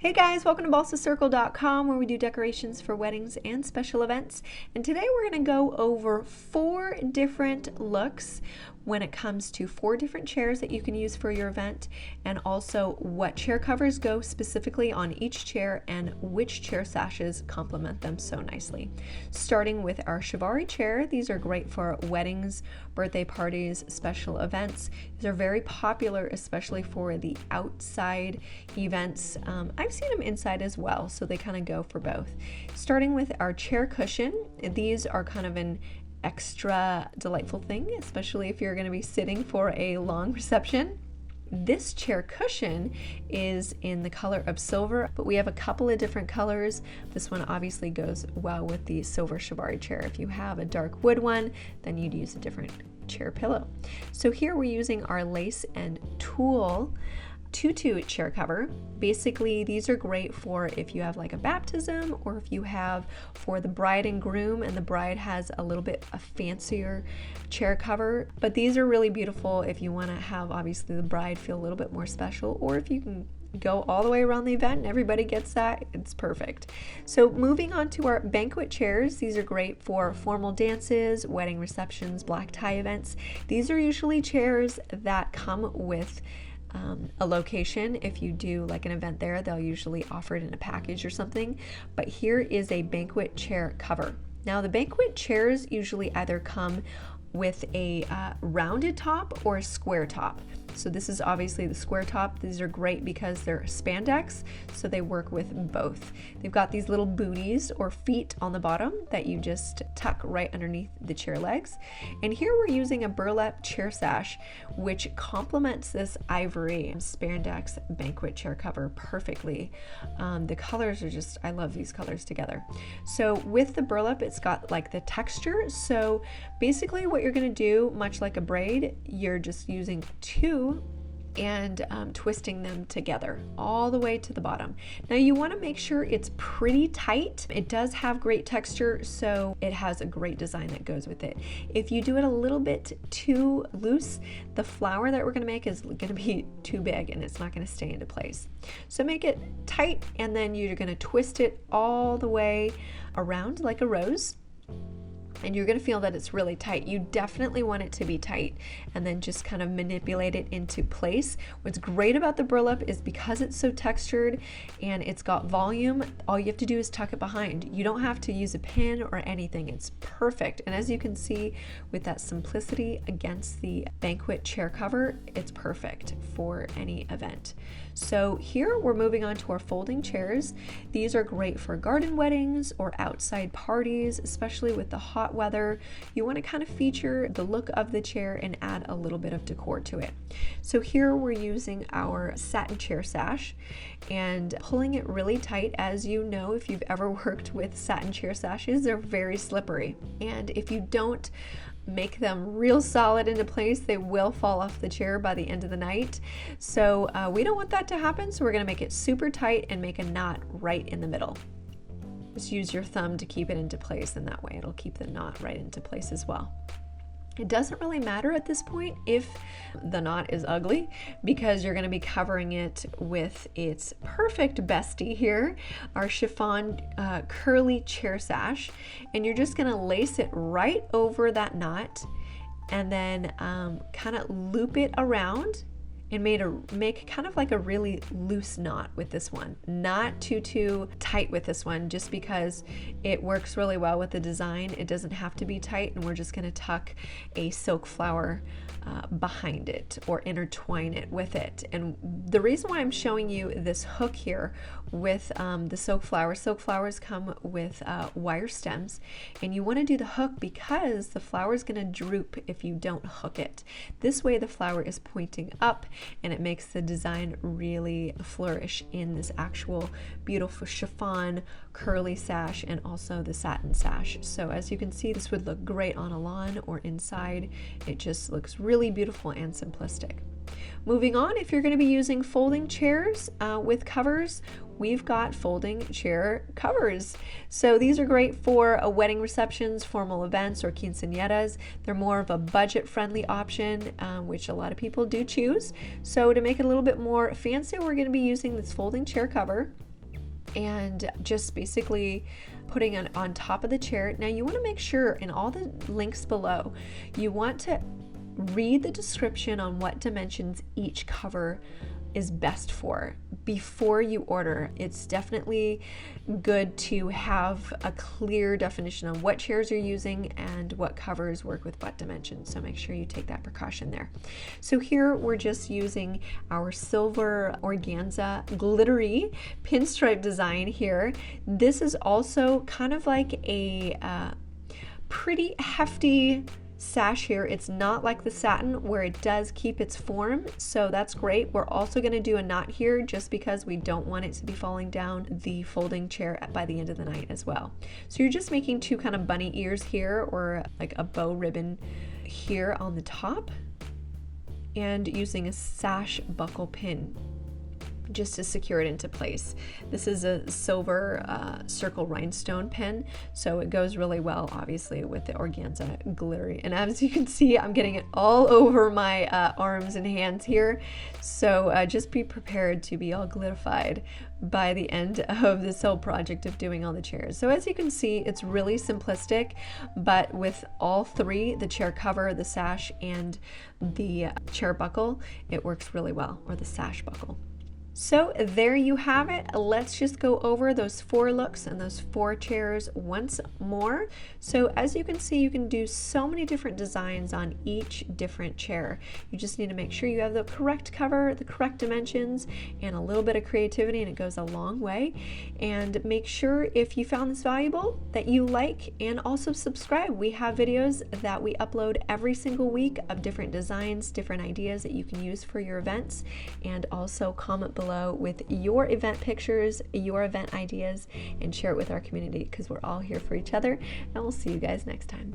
Hey guys, welcome to BalsaCircle.com, where we do decorations for weddings and special events. And today we're going to go over 4 different looks when it comes to 4 different chairs that you can use for your event, and also what chair covers go specifically on each chair and which chair sashes complement them so nicely. Starting with our Chiavari chair, these are great for weddings, birthday parties, special events. These are very popular, especially for the outside events. I've seen them inside as well, so they kind of go for both. Starting with our chair cushion, these are kind of an extra delightful thing, especially if you're going to be sitting for a long reception. This chair cushion is in the color of silver, but we have a couple of different colors. This one obviously goes well with the silver Chiavari chair. If you have a dark wood one, then you'd use a different chair pillow. So here we're using our lace and tulle TUTU chair cover. Basically, these are great for if you have like a baptism, or if you have for the bride and groom and the bride has a little bit a fancier chair cover. But these are really beautiful if you want to have obviously the bride feel a little bit more special, or if you can go all the way around the event and everybody gets that, it's perfect. So moving on to our banquet chairs, these are great for formal dances, wedding receptions, black tie events. These are usually chairs that come with a location. If you do like an event there, they'll usually offer it in a package or something. But here is a banquet chair cover. Now the banquet chairs usually either come with a rounded top or a square top. So this is obviously the square top. These are great because they're spandex, so they work with both. They've got these little booties or feet on the bottom that you just tuck right underneath the chair legs. And here we're using a burlap chair sash, which complements this ivory spandex banquet chair cover perfectly. The colors are just, I love these colors together. So with the burlap, it's got like the texture. So basically what you're going to do, much like a braid, you're just using 2 and twisting them together all the way to the bottom. Now you want to make sure it's pretty tight. It does have great texture, so it has a great design that goes with it. If you do it a little bit too loose, the flower that we're going to make is going to be too big and it's not going to stay into place. So make it tight, and then you're going to twist it all the way around like a rose. And you're going to feel that it's really tight. You definitely want it to be tight, and then just kind of manipulate it into place. What's great about the burlap is because it's so textured and it's got volume, all you have to do is tuck it behind. You don't have to use a pin or anything. It's perfect. And as you can see with that simplicity against the banquet chair cover, it's perfect for any event. So here we're moving on to our folding chairs. These are great for garden weddings or outside parties, especially with the hot weather. You want to kind of feature the look of the chair and add a little bit of decor to it. So here we're using our satin chair sash and pulling it really tight. As you know, if you've ever worked with satin chair sashes, they're very slippery. And if you don't make them real solid into place, they will fall off the chair by the end of the night. So we don't want that to happen, so we're going to make it super tight and make a knot right in the middle. Just use your thumb to keep it into place, and that way it'll keep the knot right into place as well. It doesn't really matter at this point if the knot is ugly, because you're going to be covering it with its perfect bestie here, our chiffon curly chair sash, and you're just going to lace it right over that knot and then kind of loop it around and make kind of like a really loose knot with this one. Not too tight with this one, just because it works really well with the design. It doesn't have to be tight, and we're just going to tuck a silk flower behind it or intertwine it with it. And the reason why I'm showing you this hook here with the silk flowers come with wire stems, and you want to do the hook because the flower is going to droop if you don't hook it. This way the flower is pointing up, and it makes the design really flourish in this actual beautiful chiffon curly sash and also the satin sash. So as you can see, this would look great on a lawn or inside. It just looks really beautiful and simplistic. Moving on, if you're going to be using folding chairs with covers, we've got folding chair covers. So these are great for wedding receptions, formal events, or quinceañeras. They're more of a budget-friendly option, which a lot of people do choose. So to make it a little bit more fancy, we're going to be using this folding chair cover. and just basically putting it on top of the chair. Now you want to make sure in all the links below, you want to read the description on what dimensions each cover is best for before you order. It's definitely good to have a clear definition on what chairs you're using and what covers work with what dimensions. So make sure you take that precaution there. So here we're just using our silver organza glittery pinstripe design here. This is also kind of like a pretty hefty sash here. It's not like the satin where it does keep its form, so that's great. We're also going to do a knot here just because we don't want it to be falling down the folding chair by the end of the night as well. So you're just making two kind of bunny ears here, or like a bow ribbon here on the top, and using a sash buckle pin just to secure it into place. This is a silver circle rhinestone pin, so it goes really well obviously with the organza glittery. And as you can see, I'm getting it all over my arms and hands here, so just be prepared to be all glitterified by the end of this whole project of doing all the chairs. So as you can see, it's really simplistic, but with all three, the chair cover, the sash, and the chair buckle, it works really well, or the sash buckle. So there you have it. Let's just go over those 4 looks and those 4 chairs once more. So as you can see, you can do so many different designs on each different chair. You just need to make sure you have the correct cover, the correct dimensions, and a little bit of creativity, and it goes a long way. And make sure, if you found this valuable, that you like and also subscribe. We have videos that we upload every single week of different designs, different ideas that you can use for your events, and also comment below with your event pictures, your event ideas, and share it with our community, because we're all here for each other. And we'll see you guys next time.